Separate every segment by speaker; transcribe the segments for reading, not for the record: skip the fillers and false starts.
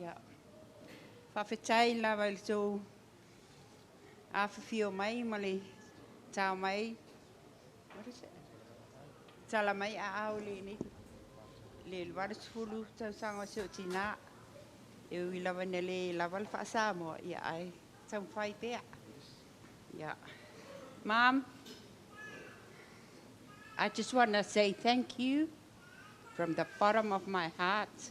Speaker 1: Yeah. Whawhetai lawa i tō awhawhio mai ma le tau mai. What is it? Tala mai a au le ni. Le warisfulu tausaga o tinā. E ui lawa ne le lawa le whaasa mo ia ai. Tau whai pēa. Yeah. Mom, I just want to say thank you from the bottom of my heart.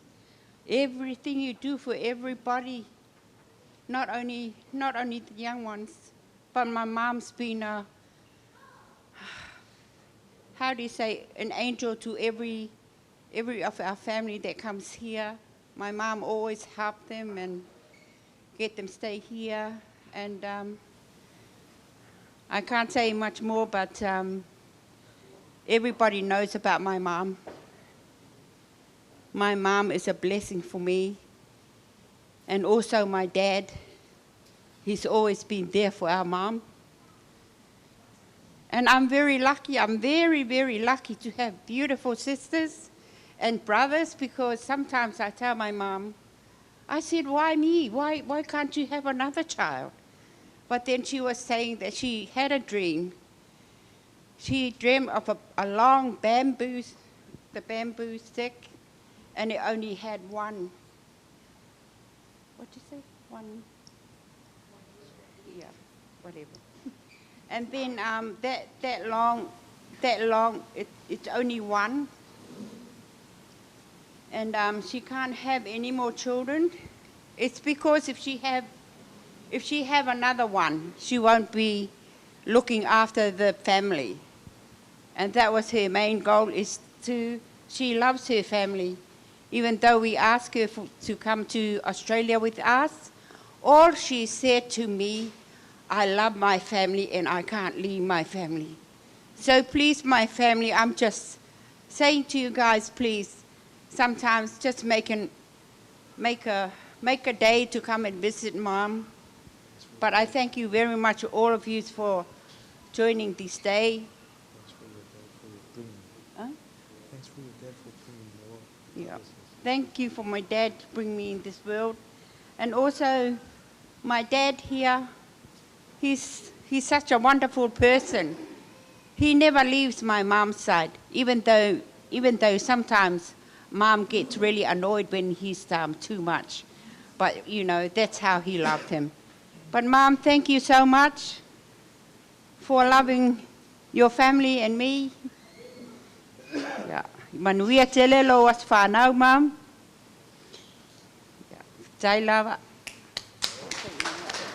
Speaker 1: Everything you do for everybody, not only the young ones, but my mom's been a, how do you say, an angel to every of our family that comes here. My mom always helped them and get them stay here. And I can't say much more, but everybody knows about my mom. My mom is a blessing for me. And also my dad, he's always been there for our mom. And I'm very lucky, I'm very, very lucky to have beautiful sisters and brothers, because sometimes I tell my mom, I said, why me? Why can't you have another child? But then she was saying that she had a dream. She dreamed of a long bamboo stick, and it only had one. What did you say? One. Yeah, whatever. And then that long, it's only one. And she can't have any more children. It's because if she have another one, she won't be looking after the family. And that was her main goal, she loves her family. Even though we asked her to come to Australia with us, all she said to me, I love my family and I can't leave my family. So please, my family, I'm just saying to you guys, please, sometimes just make a day to come and visit Mom. But I thank you very much, all of you, for joining this day.
Speaker 2: Thanks for your dad for bringing you.
Speaker 1: Yeah. Thank you for my dad to bring me in this world. And also, my dad here, he's such a wonderful person. He never leaves my mom's side, even though sometimes Mom gets really annoyed when he's too much. But, you know, that's how he loved him. But Mom, thank you so much for loving your family and me. Yeah. Manuia te lelo as whanau, Mom. Yeah. Tai lava.